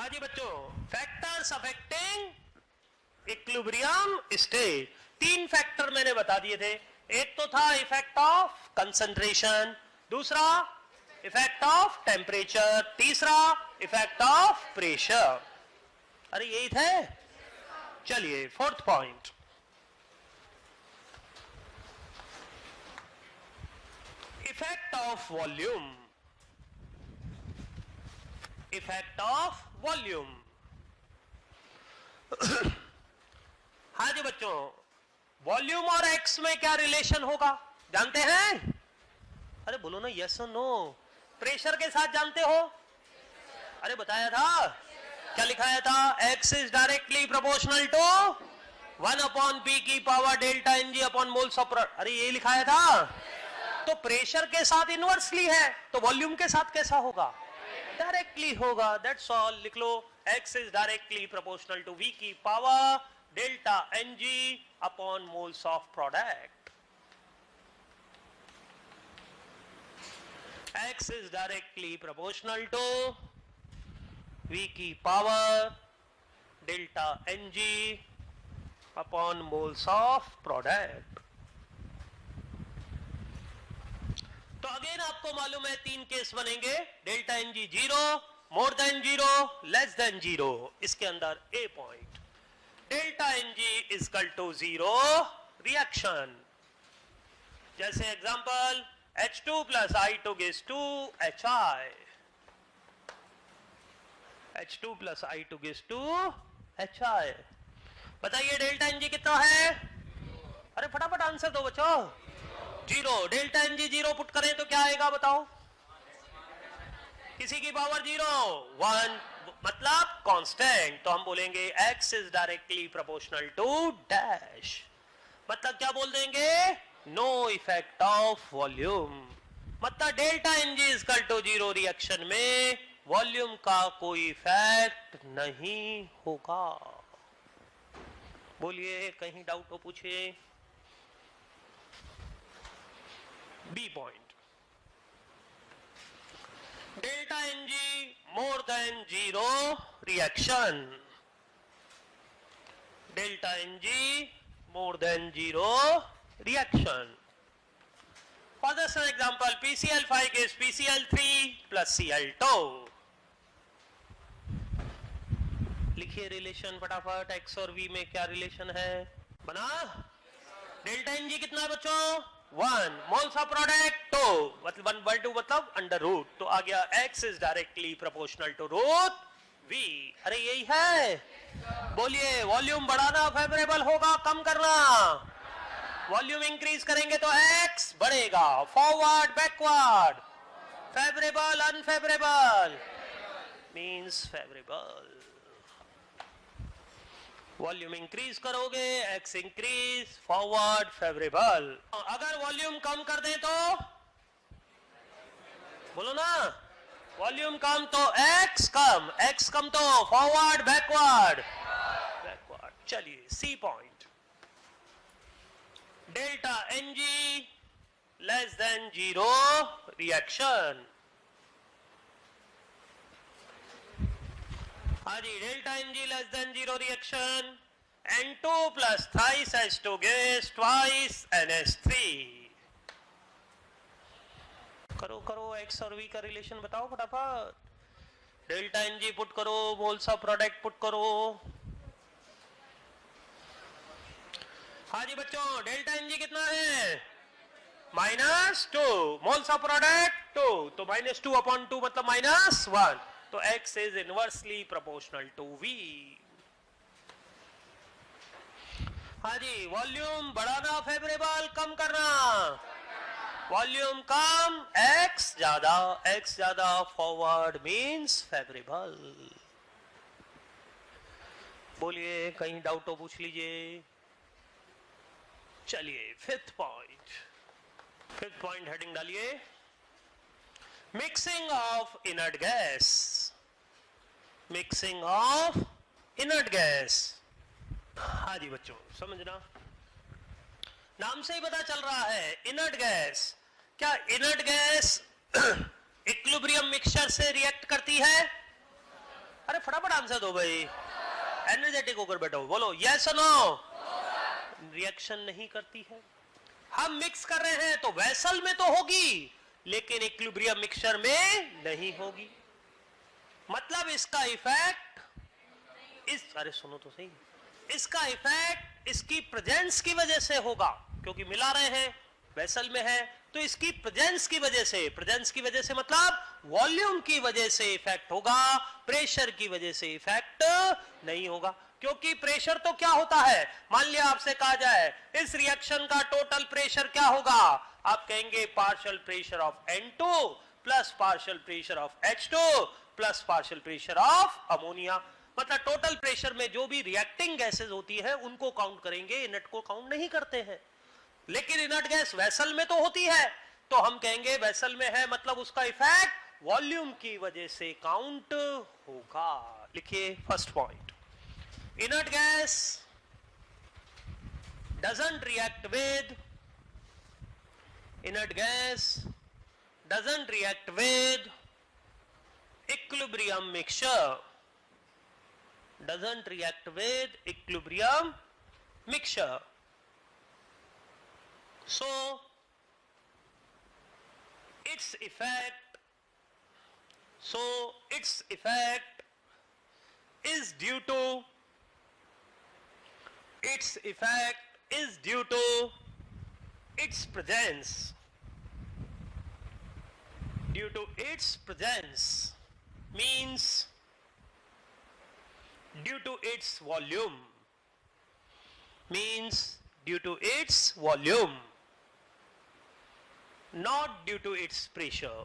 हाँ जी बच्चों, फैक्टर्स अफेक्टिंग इक्विलिब्रियम स्टेट। तीन फैक्टर मैंने बता दिए थे। एक तो था इफेक्ट ऑफ कंसंट्रेशन, दूसरा इफेक्ट ऑफ टेम्परेचर, तीसरा इफेक्ट ऑफ प्रेशर। अरे यही थे। चलिए fourth point, effect of volume. Effect of volume. हाँ जी बच्चों, वॉल्यूम और एक्स में क्या रिलेशन होगा जानते हैं? अरे बोलो ना यस और नो। प्रेशर के साथ जानते हो? अरे बताया था, क्या लिखाया था? X is directly proportional to 1/p की power delta NG upon moles of. अरे ये लिखाया था। तो प्रेशर के साथ इनवर्सली है, तो वॉल्यूम के साथ कैसा होगा? डायरेक्टली होगा। That's all. लिख लो, x is directly proportional to v की power delta NG upon moles of product. x is directly proportional to v की पावर डेल्टा Ng अपॉन मोल्स ऑफ प्रोडक्ट। तो अगेन आपको मालूम है तीन केस बनेंगे, delta Ng 0, more than 0, less than 0। इसके अंदर A point, delta Ng equal to 0 reaction. जैसे example H2 plus I2 gives 2 HI। H2 plus I2 gives 2 HI। बताइए डेल्टा Ng कितना है? अरे फटाफट आंसर दो बच्चों। 0। डेल्टा Ng 0 पुट करें तो क्या आएगा बताओ? किसी की पावर 0, 1, मतलब कांस्टेंट। तो हम बोलेंगे x is directly proportional to dash. मतलब क्या बोल देंगे? No effect of volume. मतलब delta Ng equal to 0 reaction में वॉल्यूम का कोई इफेक्ट नहीं होगा। बोलिए, कहीं डाउट हो पूछिए। B point, delta Ng more than 0 reaction. Delta Ng more than 0 reaction. For this example, PCl5 gives PCl3 plus Cl2। लिखिए रिलेशन फटाफट, x और v में क्या रिलेशन है? बना? डेल्टा Ng कितना है बच्चों? 1, मोल्स ऑफ प्रोडक्ट 2, मतलब 1/2 मतलब अंडर रूट। तो आ गया x is directly proportional to root v। अरे यही है। बोलिए, वॉल्यूम बढ़ाना फेवरेबल होगा कम करना? वॉल्यूम इंक्रीज करेंगे तो x बढ़ेगा। Forward backward, favourable unfavourable? Means favourable. Volume increase करोगे x इंक्रीज, फॉरवर्ड फेवरेबल। अगर वॉल्यूम कम कर दें तो बोलो ना, वॉल्यूम कम तो x कम तो फॉरवर्ड बैकवर्ड। चलिए C point, delta Ng less than 0 reaction. हाँ जी, delta Ng less than 0 reaction. N2 plus thrice H2 gives twice NH3। करो x और v का रिलेशन बताओ फटाफट। डेल्टा Ng पुट करो, मोल्स ऑफ प्रोडक्ट पुट करो। हाँ जी बच्चों, डेल्टा Ng कितना है? -2, मोल्स ऑफ प्रोडक्ट 2, तो -2/2 मतलब -1। तो x is inversely proportional to v। हाँ जी, वॉल्यूम बढ़ाना फेवरेबल कम करना? वॉल्यूम कम, x ज्यादा, फॉरवर्ड मींस फेवरेबल। बोलिए, कहीं डाउट हो पूछ लीजिए। चलिए फिफ्थ पॉइंट हेडिंग डालिए, mixing of inert gas. Mixing of inert gas. हाँ जी बच्चों, समझना, नाम से ही पता चल रहा है इनर्ट गैस। क्या इनर्ट गैस इक्विलिब्रियम मिक्सचर से रिएक्ट करती है? अरे फटाफट आंसर दो भाई, एनर्जेटिक होकर बैठो, बोलो यस और नो। रिएक्शन नहीं करती है। हम मिक्स कर रहे हैं तो वेसल में तो होगी, लेकिन इक्विलिब्रियम मिक्सचर में नहीं होगी। मतलब इसका इफेक्ट अरे सुनो तो सही, इसका इफेक्ट इसकी प्रेजेंस की वजह से होगा, क्योंकि मिला रहे हैं, वेसल में है, तो इसकी प्रेजेंस की वजह से मतलब वॉल्यूम की वजह से इफेक्ट होगा, प्रेशर की वजह से इफेक्ट नहीं होगा। क्योंकि प्रेशर तो क्या होता है, मान लिया आपसे कहा जाए इस रिएक्शन का टोटल प्रेशर क्या होगा, आप कहेंगे partial pressure of N2 plus partial pressure of H2 plus partial pressure of ammonia. मतलब टोटल प्रेशर में जो भी रिएक्टिंग गैसेस होती है उनको काउंट करेंगे, इनर्ट को काउंट नहीं करते हैं। लेकिन इनर्ट गैस वेसल में तो होती है, तो हम कहेंगे वेसल में है मतलब उसका इफेक्ट वॉल्यूम की वजह से काउंट होगा। लिखिए first point, inert gas doesn't react with equilibrium mixture, so its effect is due to its presence, means due to its volume, not due to its pressure,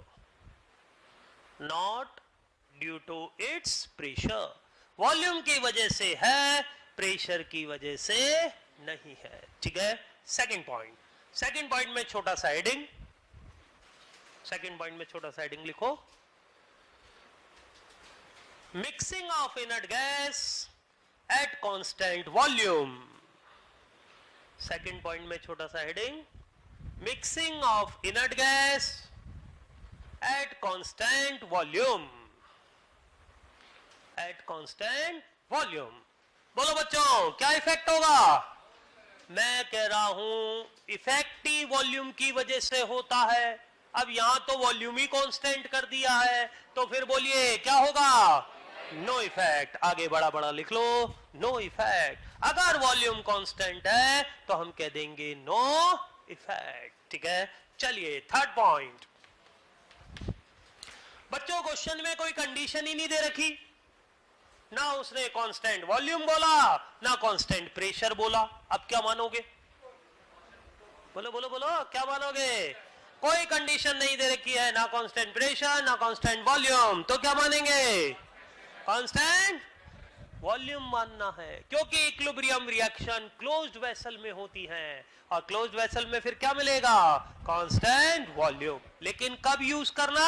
volume की वजह से है, pressure की वजह से नहीं है। ठीक है, सेकंड पॉइंट में छोटा सा हेडिंग, लिखो, mixing of inert gas at constant volume. Second point में छोटा सा heading, mixing of inert gas at constant volume, बोलो बच्चों क्या इफेक्ट होगा? मैं कह रहा हूं इफेक्टिव वॉल्यूम की वजह से होता है। अब यहां तो वॉल्यूम ही कांस्टेंट कर दिया है, तो फिर बोलिए क्या होगा? No effect. आगे बड़ा लिख लो, नो इफेक्ट। अगर वॉल्यूम कांस्टेंट है तो हम कह देंगे नो इफेक्ट। ठीक है, चलिए थर्ड पॉइंट। बच्चों क्वेश्चन में कोई कंडीशन ही नहीं दे रखी, ना उसने कांस्टेंट वॉल्यूम बोला ना कांस्टेंट प्रेशर बोला। अब क्या मानोगे? बोलो बोलो बोलो, क्या मानोगे? कोई कंडीशन नहीं दे रखी है, ना कांस्टेंट प्रेशर ना कांस्टेंट वॉल्यूम, तो क्या मानेंगे? कांस्टेंट वॉल्यूम मानना है, क्योंकि इक्विलिब्रियम रिएक्शन क्लोज्ड वेसल में होती है, और क्लोज्ड वेसल में फिर क्या मिलेगा? Constant volume. लेकिन कब यूज करना?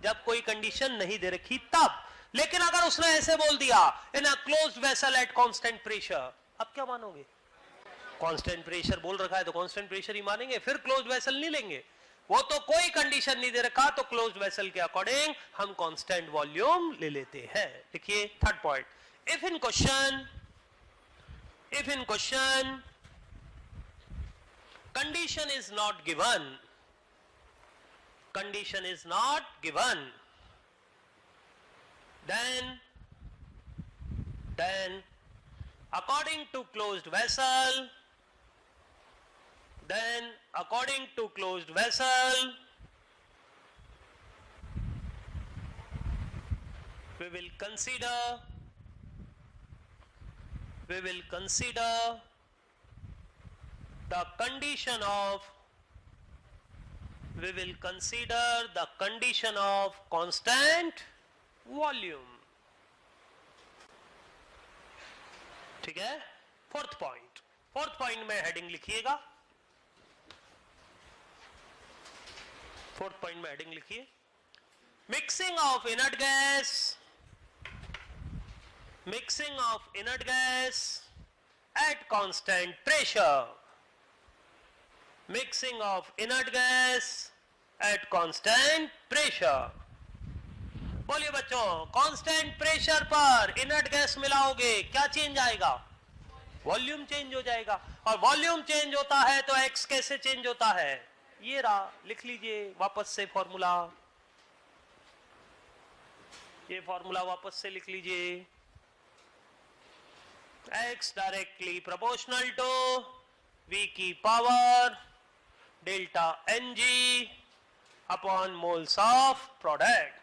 जब कोई कंडीशन नहीं दे रखी तब। लेकिन अगर उसने ऐसे बोल दिया in a closed vessel at constant pressure, अब क्या मानोगे? कांस्टेंट प्रेशर बोल रखा है तो कांस्टेंट प्रेशर ही मानेंगे, फिर क्लोज्ड वेसल नहीं लेंगे। वो तो कोई कंडीशन नहीं दे रखा, तो क्लोज्ड वेसल के अकॉर्डिंग हम कांस्टेंट वॉल्यूम ले लेते हैं। देखिए third point, if in question condition is not given, then according to closed vessel, we will consider the condition of constant volume. ठीक है, फोर्थ पॉइंट में हेडिंग लिखिएगा, mixing of inert gas at constant pressure, बोलिए बच्चों, constant pressure पर inert gas मिलाओगे, क्या change आएगा? Volume change हो जाएगा। और वॉल्यूम चेंज होता है तो एक्स कैसे चेंज होता है? ये रहा, लिख लीजिए वापस से फॉर्मूला, ये फॉर्मूला वापस से लिख लीजिए। X directly proportional to v की power delta N G upon moles of product.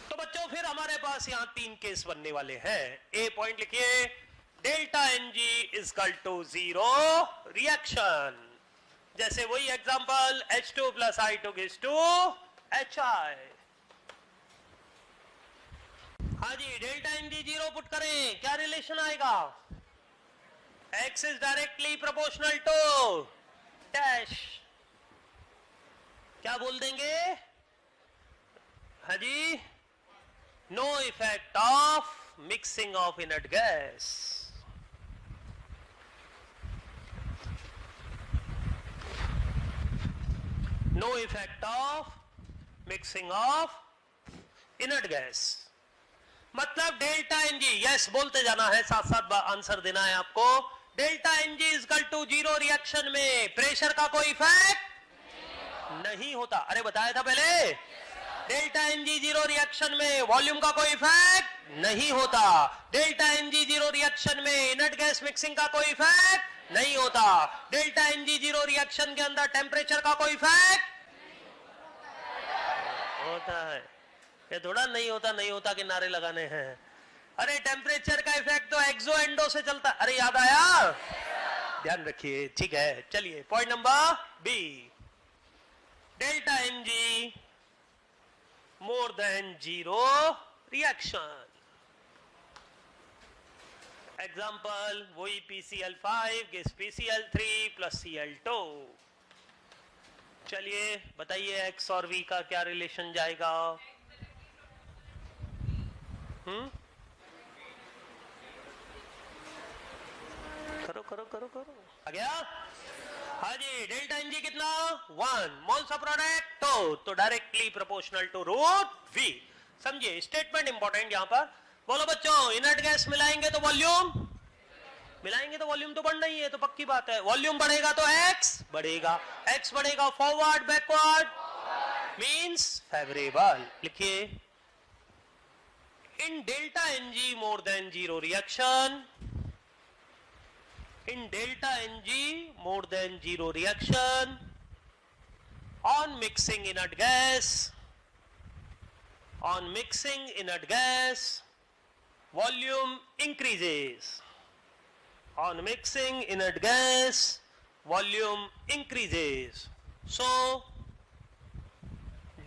तो बच्चों फिर हमारे पास यहां 3 केस बनने वाले हैं। ए पॉइंट लिखिए, delta N G equal to 0 reaction, जैसे वही example H2 plus I2 gives two HI। हाँ जी, डेल्टा एन जी 0 पुट करें, क्या रिलेशन आएगा? X is directly proportional to dash, क्या बोल देंगे? हाँ जी, no effect of mixing of inert gas. No effect of mixing of inert gas, मतलब डेल्टा एन जी, यस बोलते जाना है, साथ साथ आंसर देना है आपको। Delta N G equal to 0 reaction में प्रेशर का कोई इफेक्ट नहीं होता। अरे बताया था पहले, डेल्टा एन जी 0 रिएक्शन में वॉल्यूम का कोई इफेक्ट नहीं होता। डेल्टा एन जी 0 रिएक्शन में इनर्ट गैस मिक्सिंग का कोई इफेक्ट नहीं होता। डेल्टा एन जी 0 रिएक्शन के अंदर टेम्परेचर का कोई इफेक्ट होता है। ये थोड़ा नहीं होता, नहीं होता के नारे लगाने हैं। अरे टेम्परेचर का इफेक्ट तो एक्सो एंडो से चलता। अरे याद आया, ध्यान रखिए, ठीक है। चलिए point number b, delta N G more than 0 reaction. Example वही PCl5 gives PCl3 plus Cl2। चलिए बताइए एक्स और वी का क्या रिलेशन जाएगा? करो करो करो करो, आ गया? हाँ जी, डेल्टा एन जी कितना? 1 मोल्स ऑफ प्रोडक्ट 2, तो directly proportional to root v. समझिए, स्टेटमेंट इंपॉर्टेंट यहां पर। बोलो बच्चों, इनर्ट गैस मिलाएंगे तो वॉल्यूम, मिलाएंगे तो वॉल्यूम तो बढ़ना ही है, तो पक्की बात है। वॉल्यूम बढ़ेगा तो एक्स बढ़ेगा, एक्स बढ़ेगा फॉरवर्ड बैकवर्ड मींस फेवरेबल। लिखिए, in delta N G more than 0 reaction, in delta Ng more than 0 reaction, on mixing inert gas, on mixing inert gas volume increases, on mixing inert gas volume increases, so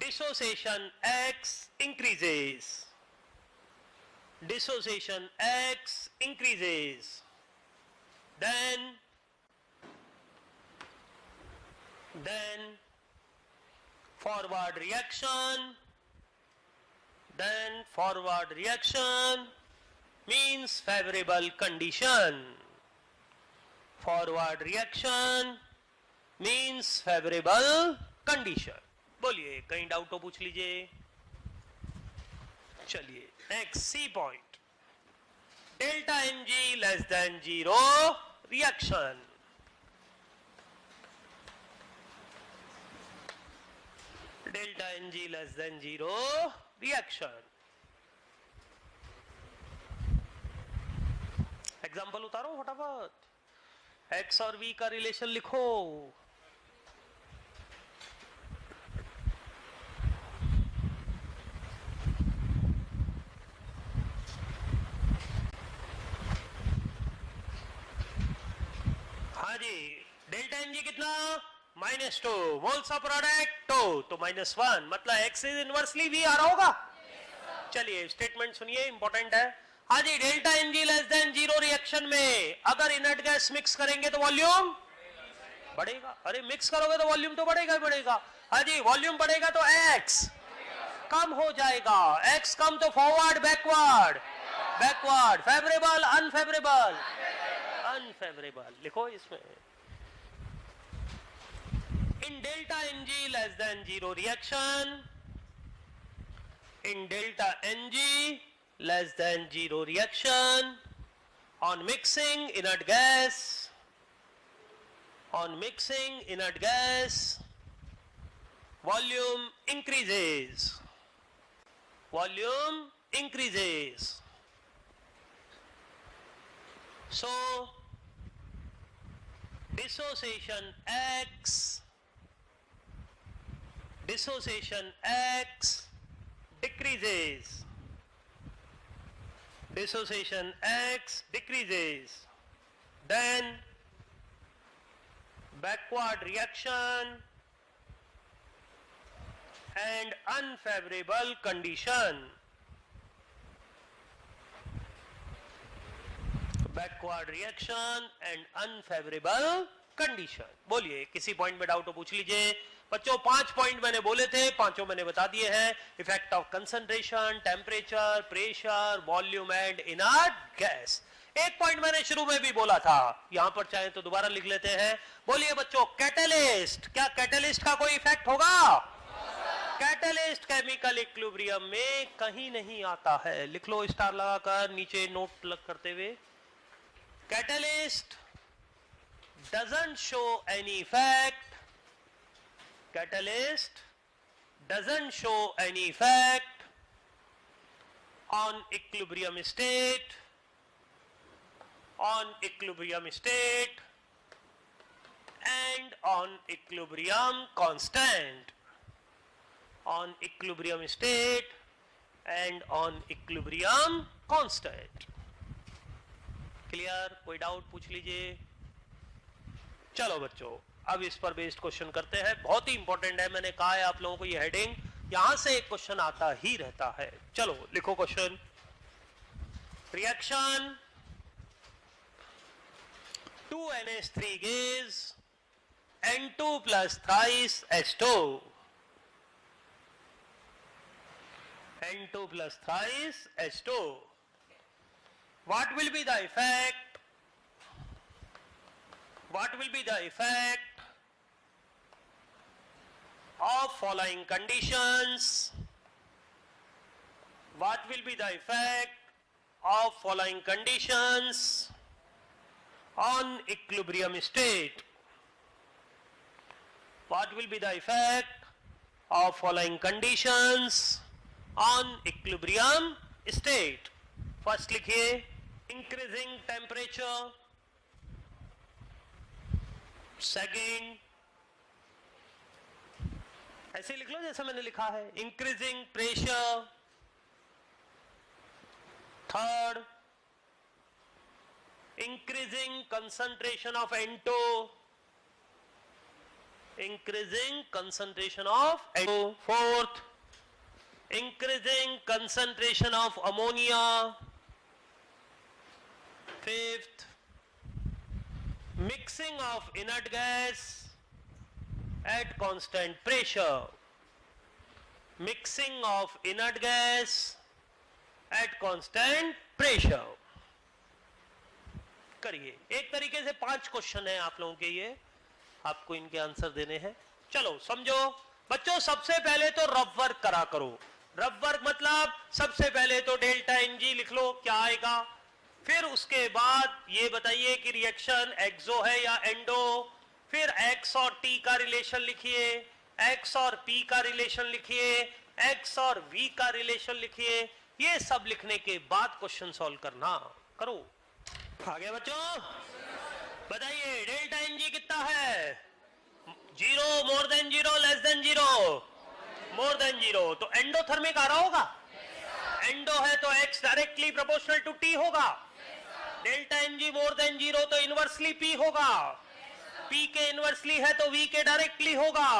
dissociation X increases, dissociation X increases, then forward reaction, then forward reaction means favorable condition, forward reaction means favorable condition। बोलिए, कहीं doubt हो पूछ लीजिए। चलिए next c point, delta N G less than 0 reaction. Delta N G less than 0 reaction. Example उतारो फटाफट, x और v का रिलेशन लिखो। हाँ जी, डेल्टा एन जी कितना? -2 मोल्स ऑफ प्रोडक्ट 2, तो -1, मतलब एक्स इज इनवर्सली वी आ रहा होगा। चलिए स्टेटमेंट सुनिए, इंपॉर्टेंट है। हाँ जी, delta N G less than 0 reaction में अगर इनर्ट गैस मिक्स करेंगे तो वॉल्यूम बढ़ेगा। अरे मिक्स करोगे तो वॉल्यूम तो बढ़ेगा ही बढ़ेगा। हाँ जी, वॉल्यूम बढ़ेगा तो एक्स कम हो जाएगा, एक्स कम तो forward backward, backward favourable unfavourable, unfavourable. लिखो इसमें, In delta Ng less than 0 reaction, in delta Ng less than 0 reaction, on mixing inert gas, volume increases. So dissociation X decreases. Then backward reaction and unfavorable condition. बोलिए, किसी point में doubt हो पूछ लीजिए बच्चों। 5 point मैंने बोले थे, पांचों मैंने बता दिए हैं। Effect of concentration, temperature, pressure, volume and inert gas. एक पॉइंट मैंने शुरू में भी बोला था, यहां पर चाहे तो दोबारा लिख लेते हैं। बोलिए बच्चों, कैटलिस्ट, क्या कैटलिस्ट का कोई इफेक्ट होगा? कैटलिस्ट केमिकल इक्विलिब्रियम में कहीं नहीं आता है। लिख लो स्टार लगाकर, नीचे नोट लग करते हुए। Catalyst doesn't show any effect. Catalyst doesn't show any effect on equilibrium state, and on equilibrium constant. Clear? कोई डाउट पूछ लीजिए। चलो बच्चों, अब इस पर बेस्ड क्वेश्चन करते हैं। बहुत ही इंपॉर्टेंट है, मैंने कहा है आप लोगों को ये हेडिंग, यहां से एक क्वेश्चन आता ही रहता है। चलो लिखो question. Reaction 2NH3 gives N2 plus thrice H2. N2 plus thrice H2. What will be the effect? Of following conditions? On equilibrium state? First लिखिए increasing temperature, सेकेंड ऐसे लिख लो जैसा मैंने लिखा है, increasing pressure, third increasing concentration of N2, fourth increasing concentration of ammonia, fifth mixing of inert gas at constant pressure. करिए। एक तरीके से 5 क्वेश्चन है आप लोगों के, ये आपको इनके आंसर देने हैं। चलो समझो बच्चों, सबसे पहले तो रफ वर्क करा करो। रफ वर्क मतलब सबसे पहले तो डेल्टा Ng लिख लो, क्या आएगा। फिर उसके बाद ये बताइए कि रिएक्शन एक्सो है या एंडो। फिर X और T का रिलेशन लिखिए, X और P का रिलेशन लिखिए, X और V का रिलेशन लिखिए। ये सब लिखने के बाद क्वेश्चन सॉल्व करना। करो। आगे बच्चों बताइए, डेल्टा Ng कितना है? 0, more than 0, less than 0, more than 0। तो एंडोथर्मिक आ रहा होगा। एंडो है तो X directly proportional to T होगा। डेल्टा Ng मोर देन 0 तो इनवर्सली P होगा। P के इनवर्सली है तो V के डायरेक्टली होगा।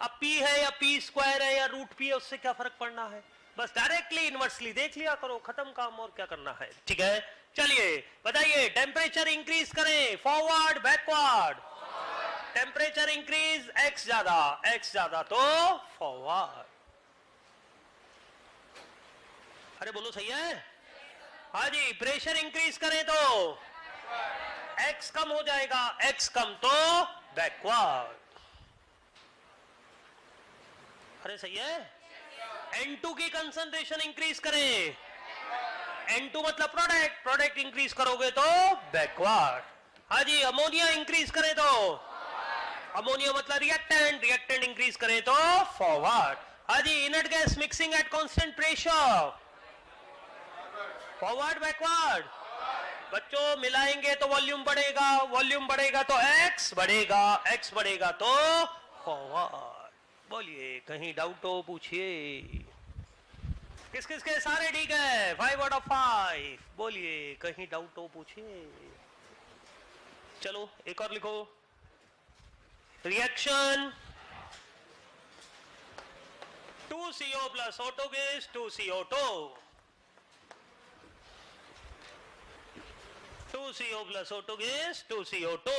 अब P है या P स्क्वायर है या रूट P है, उससे क्या फर्क पड़ना है। बस डायरेक्टली इनवर्सली देख लिया करो, खत्म काम। और क्या करना है, ठीक है। चलिए बताइए, टेम्परेचर इंक्रीज करें, forward backward. Temperature increase, X ज्यादा तो फॉरवर्ड। अरे बोलो सही है? हाँ जी। प्रेशर इंक्रीज करें तो X कम हो जाएगा, X कम तो बैकवर्ड। अरे सही है। N2 की कंसंट्रेशन इंक्रीज करें, N2 मतलब प्रोडक्ट, प्रोडक्ट इंक्रीज करोगे तो बैकवर्ड। हाँ जी, अमोनिया इंक्रीज करें तो, अमोनिया मतलब रिएक्टेंट, रिएक्टेंट इंक्रीज करें तो फॉरवर्ड। हाँ जी, inert gas mixing at constant pressure, forward backward. बच्चों मिलाएंगे तो वॉल्यूम बढ़ेगा, वॉल्यूम बढ़ेगा तो एक्स बढ़ेगा, एक्स बढ़ेगा तो फॉरवर्ड। बोलिए, कहीं डाउट हो पूछिए। किस किस के सारे ठीक है? 5 आउट ऑफ 5। बोलिए, कहीं डाउट हो पूछिए। चलो एक और लिखो। Reaction 2CO plus auto gas 2CO2, 2CO plus auto gas 2CO2।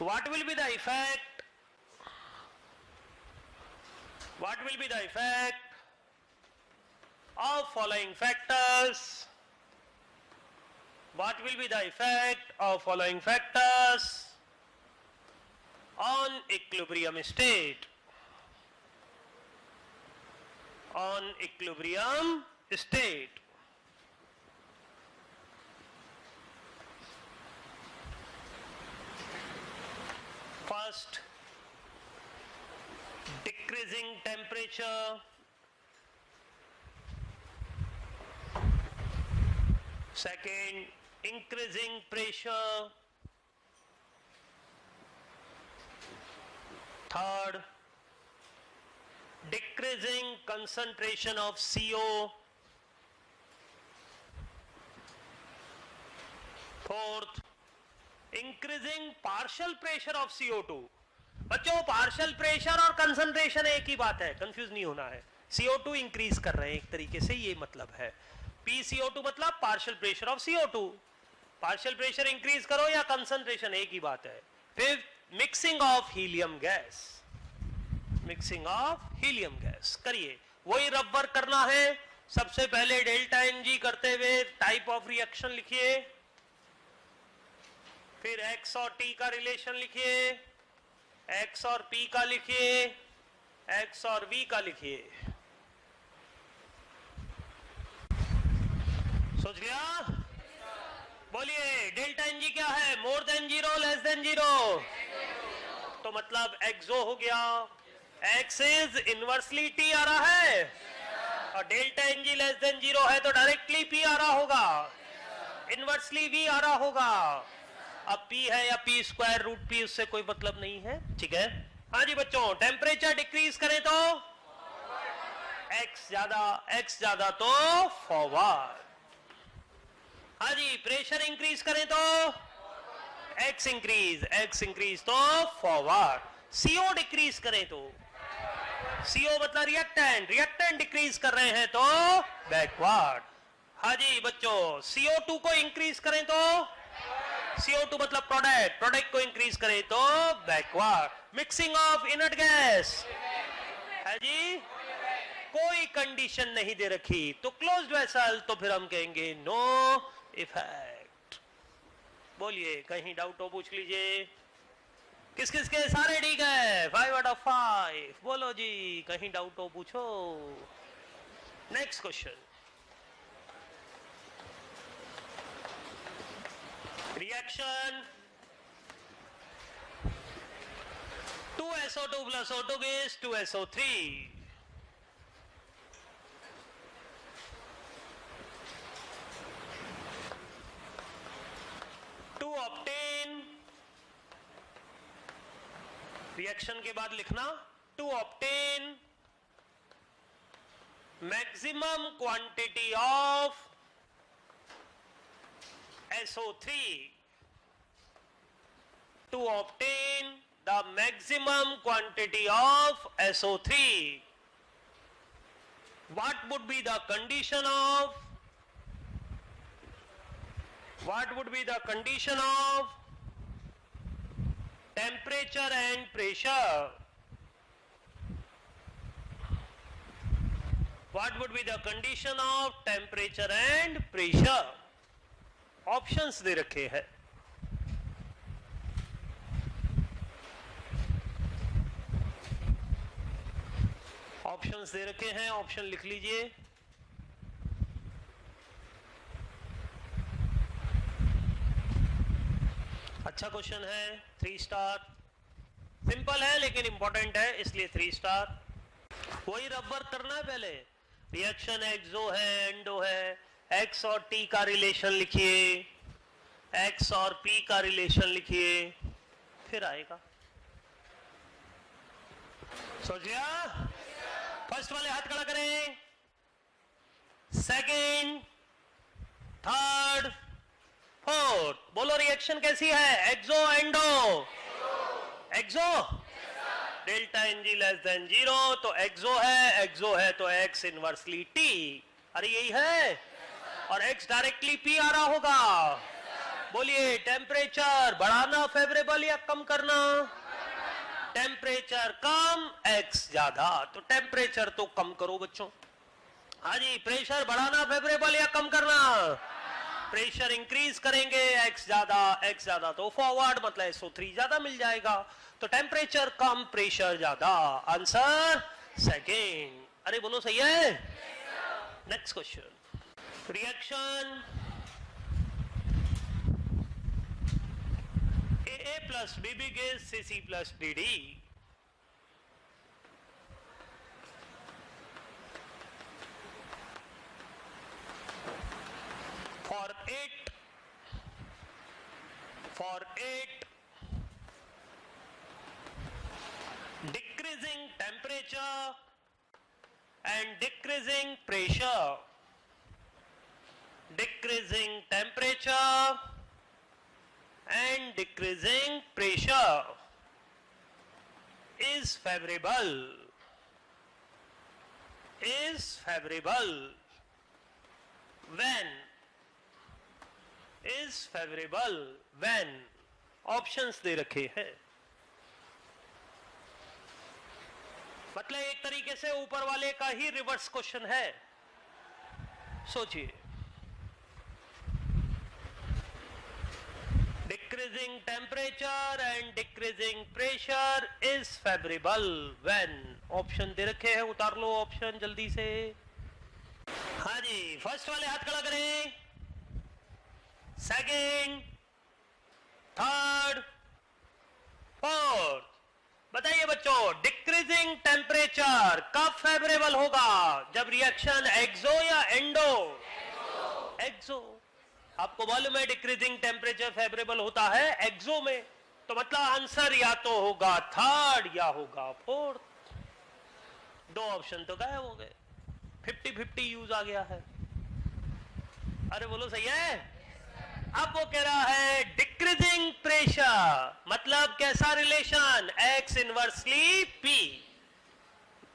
What will be the effect? What will be the effect of following factors? What will be the effect of following factors on equilibrium state? On equilibrium state. First, decreasing temperature. Second, increasing pressure. Third, decreasing concentration of CO. Fourth, increasing partial pressure of CO2। बच्चों partial pressure और concentration एक ही बात है, confuse नहीं होना है। CO2 increase कर रहे हैं, एक तरीके से ये मतलब है। PCO2 मतलब partial pressure of CO2। Partial pressure increase करो या कंसंट्रेशन, एक ही बात है। फिर mixing of helium gas, mixing of helium gas करिए। वही रबर करना है। सबसे पहले डेल्टा Ng करते हुए टाइप ऑफ रिएक्शन लिखिए, फिर X और T का रिलेशन लिखिए, X और P का लिखिए, X और V का लिखिए। सोच गया? बोलिए, डेल्टा Ng क्या है? मोर than zero, less than zero. तो मतलब एक्सो हो गया। X इज इनवर्सली T आ रहा है, और delta Ng less than zero है तो डायरेक्टली P आ रहा होगा, इनवर्सली V आ रहा होगा। अब P है या P स्क्वायर रूट P, उससे कोई मतलब नहीं है, ठीक है। हाँ जी बच्चों, टेम्परेचर डिक्रीज करें तो X ज्यादा तो फॉरवर्ड। हाँ जी, प्रेशर इंक्रीज करें तो X इंक्रीज तो फॉरवर्ड। CO डिक्रीज करें तो, CO मतलब रिएक्टेंट डिक्रीज कर रहे हैं तो बैकवर्ड। हाँ जी बच्चों, CO2 को इंक्रीज करें तो, CO2 मतलब प्रोडक्ट को इंक्रीज करें तो backward. Mixing of inert gas है जी, कोई कंडीशन नहीं दे रखी तो क्लोज्ड वेसल, तो फिर हम कहेंगे नो इफेक्ट। बोलिए, कहीं डाउट हो पूछ लीजिए। किस किस के सारे ठीक है? 5 आउट ऑफ 5। बोलो जी, कहीं डाउट हो पूछो। Next question, reaction 2SO2 plus auto gas 2SO3। To obtain, reaction के बाद लिखना to obtain maximum quantity of SO3, to obtain the maximum quantity of SO3, what would be the condition of, temperature and pressure? What would be the condition of temperature and pressure? Options दे रखे हैं। Options दे रखे हैं, option लिख लीजिए। अच्छा question है, 3 स्टार। सिंपल है लेकिन इंपॉर्टेंट है, इसलिए 3 स्टार। वही रबर करना है पहले। रिएक्शन एक्सो है, एंडो है, एक्स और टी का रिलेशन लिखिए, एक्स और पी का रिलेशन लिखिए, फिर आएगा। सोच लिया? फर्स्ट वाले हाथ खड़ा करें, सेकेंड, थर्ड, फोर्थ। बोलो रिएक्शन कैसी है? Exo endo? Exo. Delta N G less than 0 तो एक्सो है, एक्सो है तो एक्स इनवर्सली टी। अरे यही है, और एक्स डायरेक्टली पी आ रहा होगा। बोलिए टेम्परेचर बढ़ाना फेवरेबल या कम करना? टेम्परेचर कम, एक्स ज्यादा, तो टेम्परेचर तो कम करो बच्चों। हाँ जी, प्रेशर बढ़ाना फेवरेबल या कम करना? प्रेशर इंक्रीज करेंगे, एक्स ज्यादा तो फॉरवर्ड मतलब SO3 ज्यादा मिल जाएगा, तो टेम्परेचर कम प्रेशर ज्यादा। Answer second. अरे बोलो सही है? Next question, reaction AA plus BB gives CC plus DD। For it decreasing temperature and decreasing pressure, decreasing temperature and decreasing pressure is favorable when, is favorable when। Options दे रखे हैं, मतलब एक तरीके से ऊपर वाले का ही रिवर्स क्वेश्चन है। सोचिए, decreasing temperature and decreasing pressure is favourable when. Option दे रखे हैं, उतार लो ऑप्शन जल्दी से। हाँ जी, फर्स्ट वाले हाथ खड़ा करें, सेकेंड, थर्ड, फोर्थ। बताइए बच्चों, डिक्रीजिंग टेम्परेचर कब फेवरेबल होगा? जब रिएक्शन एक्सो या एंडो? एक्सो। आपको मालूम है डिक्रीजिंग टेम्परेचर फेवरेबल होता है एक्सो में, तो मतलब आंसर या तो होगा थर्ड या होगा फोर्थ। दो ऑप्शन तो गायब हो गए, 50-50 यूज आ गया है। अरे बोलो सही है? अब वो कह रहा है डिक्रीजिंग प्रेशर, मतलब कैसा रिलेशन? X inversely P.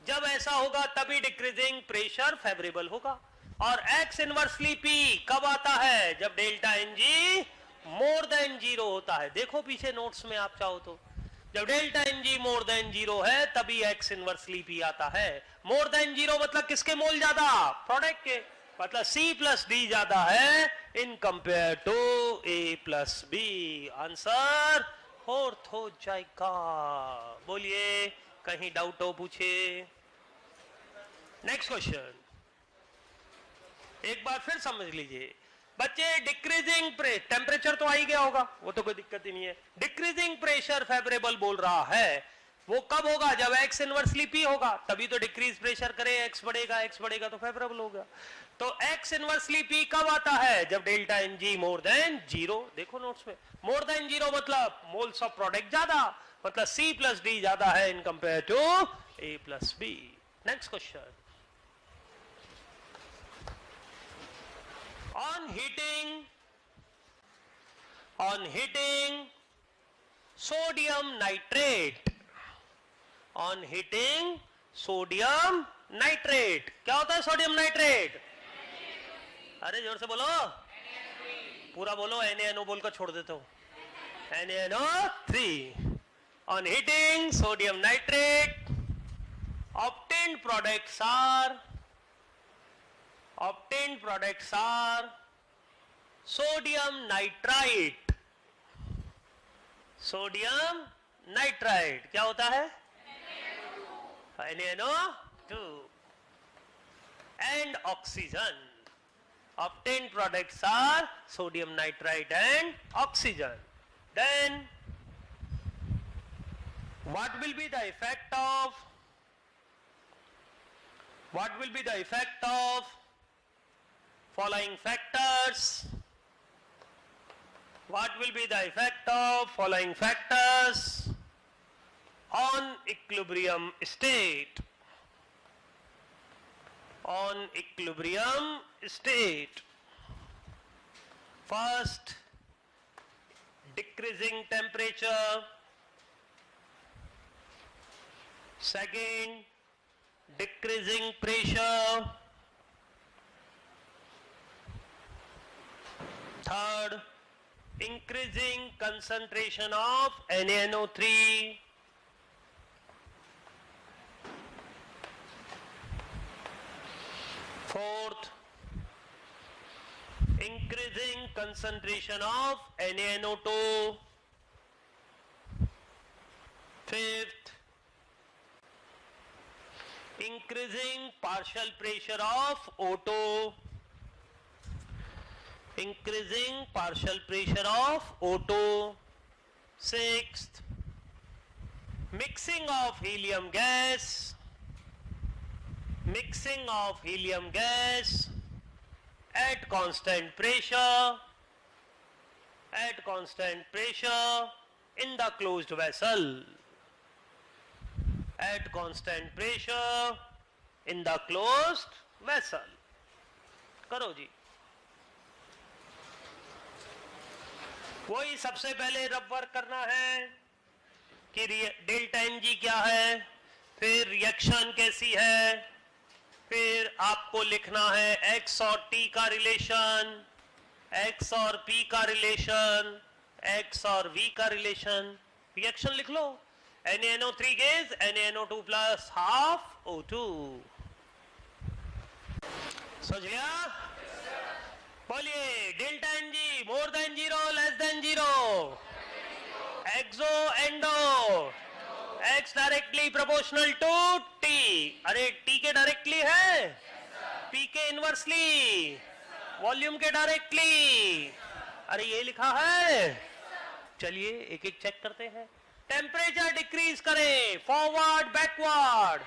जब ऐसा होगा तभी डिक्रीजिंग प्रेशर फेवरेबल होगा। और एक्स इनवर्सली पी कब आता है? जब delta N G more than 0 होता है। देखो पीछे नोट्स में आप चाहो तो, जब delta N G more than 0 है तभी एक्स इनवर्सली पी आता है। मोर देन 0 मतलब किसके मोल ज्यादा? प्रोडक्ट के, मतलब C प्लस D ज्यादा है in compare to A plus B। Answer fourth हो जाएगा। बोलिए, कहीं डाउट हो पूछे। नेक्स्ट क्वेश्चन, एक बार फिर समझ लीजिए बच्चे। डिक्रीजिंग टेम्परेचर तो आ ही गया होगा, वो तो कोई दिक्कत ही नहीं है। डिक्रीजिंग प्रेशर फेवरेबल बोल रहा है, वो कब होगा? जब एक्स इनवर्सली पी होगा, तभी तो डिक्रीज प्रेशर करे, एक्स बढ़ेगा तो फेवरेबल होगा। तो एक्स इनवर्सली पी कब आता है? जब delta N G more than 0। देखो नोट्स में, मोर देन 0 मतलब मोल्स ऑफ प्रोडक्ट ज्यादा, मतलब C प्लस D ज्यादा है in compare to A plus B। Next question, on heating sodium nitrate, on heating sodium nitrate. क्या होता है सोडियम नाइट्रेट? अरे जोर से बोलो, पूरा बोलो। NaNO बोलकर छोड़ देते हो, NaNO3। on heating sodium nitrate obtained products are sodium nitrite। Sodium nitrite क्या होता है? NaNO O2 and oxygen. Obtained products are sodium nitrite and oxygen. Then what will be the effect of following factors? What will be the effect of following factors on equilibrium state? On equilibrium state. First, decreasing temperature. Second, decreasing pressure. Third, increasing concentration of NaNO3. Fourth, increasing concentration of NaNO2. Fifth, increasing partial pressure of O2. Increasing partial pressure of O2. Sixth, mixing of helium gas. Mixing of helium gas at constant pressure. At constant pressure in the closed vessel. At constant pressure in the closed vessel. करो जी. वही सबसे पहले रब work करना है कि delta N G क्या है, फिर रिएक्शन कैसी है, फिर आपको लिखना है एक्स और टी का रिलेशन, एक्स और पी का रिलेशन, एक्स और वी का रिलेशन. रिएक्शन लिख लो. NaNO3 gives NaNO2 plus half O2. समझ लिया? बोलिए. Delta N G more than zero, less than zero. Exo endo. X directly proportional to T. अरे T के डायरेक्टली है, P के इनवर्सली, वॉल्यूम के डायरेक्टली. अरे ये लिखा है. चलिए एक एक चेक करते हैं. टेम्परेचर डिक्रीज करें, फॉरवर्ड बैकवर्ड.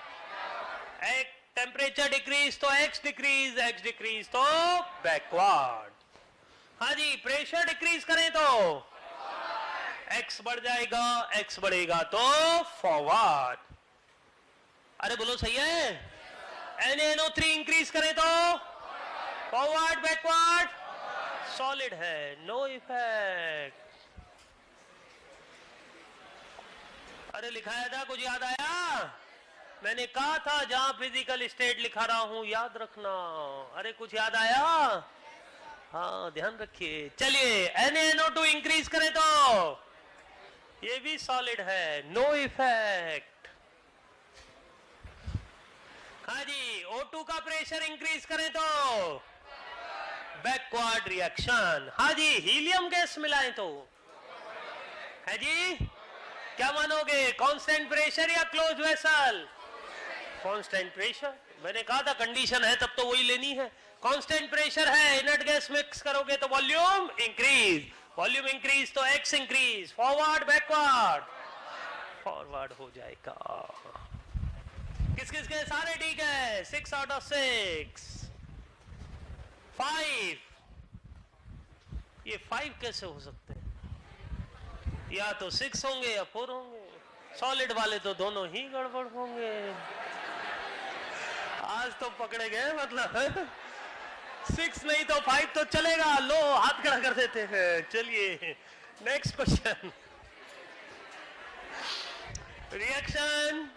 टेम्परेचर डिक्रीज तो एक्स डिक्रीज तो बैकवर्ड. हाँ जी. प्रेशर डिक्रीज करें तो एक्स बढ़ जाएगा, एक्स बढ़ेगा तो फॉरवर्ड. अरे बोलो सही है. NaNO3 इंक्रीज करें तो फॉरवर्ड बैकवर्ड. सॉलिड है, नो इफेक्ट. अरे लिखाया था, कुछ याद आया? मैंने कहा था जहां फिजिकल स्टेट लिखा रहा हूं याद रखना. अरे कुछ याद आया? हाँ ध्यान रखिए. चलिए NaNO2 इंक्रीज करें तो ये भी सॉलिड है, नो इफेक्ट. हाँ जी. O2 का प्रेशर इंक्रीज करें तो बैकवर्ड रिएक्शन. हाँ जी. हीलियम गैस मिलाएं तो है जी. क्या मानोगे, कांस्टेंट प्रेशर या क्लोज वेसल? Constant pressure. मैंने कहा था कंडीशन है तब तो वही लेनी है. कांस्टेंट प्रेशर है, इनर्ट गैस मिक्स करोगे तो वॉल्यूम इंक्रीज. वॉल्यूम इंक्रीज तो x increase. Forward backward. Forward हो जाएगा. किस किस के सारे ठीक है? 6 out of 6. 5. ये 5 कैसे हो सकते हैं? या तो 6 होंगे या 4 होंगे. सॉलिड वाले तो दोनों ही गड़बड़ होंगे. आज तो पकड़े गए. मतलब 6 नहीं तो 5 तो चलेगा. लो हाथ खड़ा कर देते हैं. चलिए next question. Reaction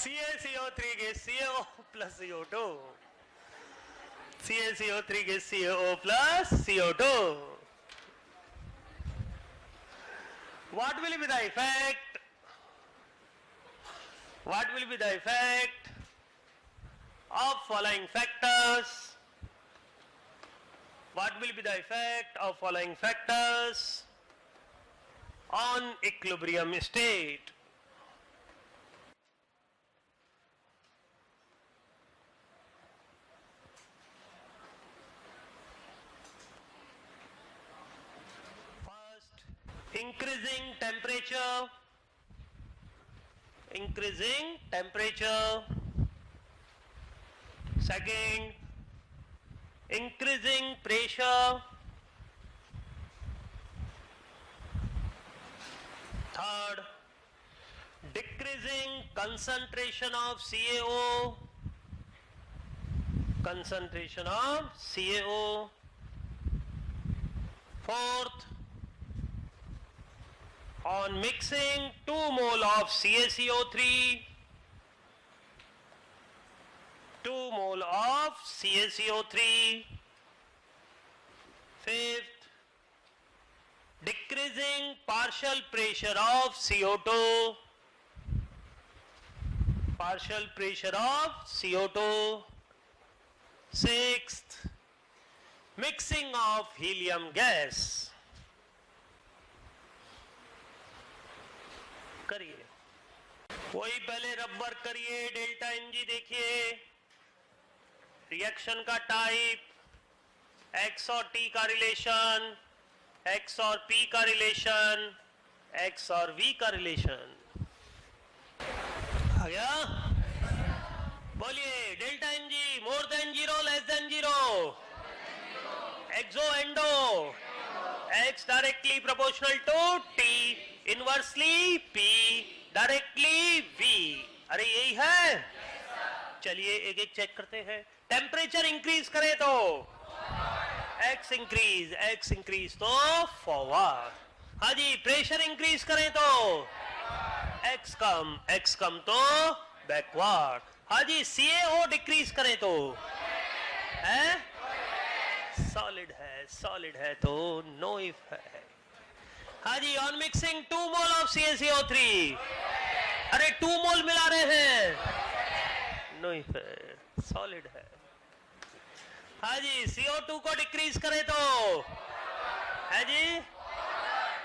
CaCO3 gives CaO plus CO2. CaCO3 gives CaO plus CO2. What will be the effect? What will be the effect of following factors? What will be the effect of following factors on equilibrium state? increasing temperature, increasing temperature. Second, increasing pressure. Third, decreasing concentration of CaO. Concentration of CaO. Fourth, on mixing 2 mole of CaCO3, 2 mole of CaCO3. Fifth, decreasing partial pressure of CO2, partial pressure of CO2. Sixth, mixing of helium gas. करिए, वही पहले rubber करिए, delta n g देखिए, reaction का type, x और t का relation, x और p का रिलेशन, एक्स और वी का रिलेशन। आ गया? बोलिए, delta n g more than zero, less than zero, exo endo, x directly proportional to t, inversely p, directly v. अरे यही है। चलिए एक एक चेक करते हैं। टेम्परेचर इंक्रीज करे तो एक्स इंक्रीज तो फॉरवर्ड। हाँ जी, प्रेशर इंक्रीज करें तो एक्स कम तो बैकवर्ड। हाँ जी, CaO डिक्रीज करें तो है सॉलिड है तो नो इफेक्ट। हाँ जी, on mixing 2 mole of CaCO3, अरे 2 मोल मिला रहे हैं, नो इफेक्ट, सॉलिड है। हाँ जी, CO2 को डिक्रीज करें तो है जी,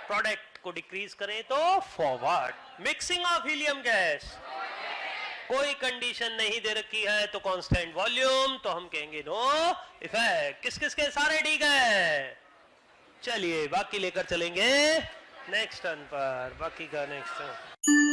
प्रोडक्ट को डिक्रीज करें तो forward. Mixing of helium gas, कोई कंडीशन नहीं दे रखी है तो कांस्टेंट वॉल्यूम, तो हम कहेंगे नो इफेक्ट। किस किस के सारे डी गए? चलिए बाकी लेकर चलेंगे नेक्स्ट टर्न पर, बाकी का नेक्स्ट टर्न।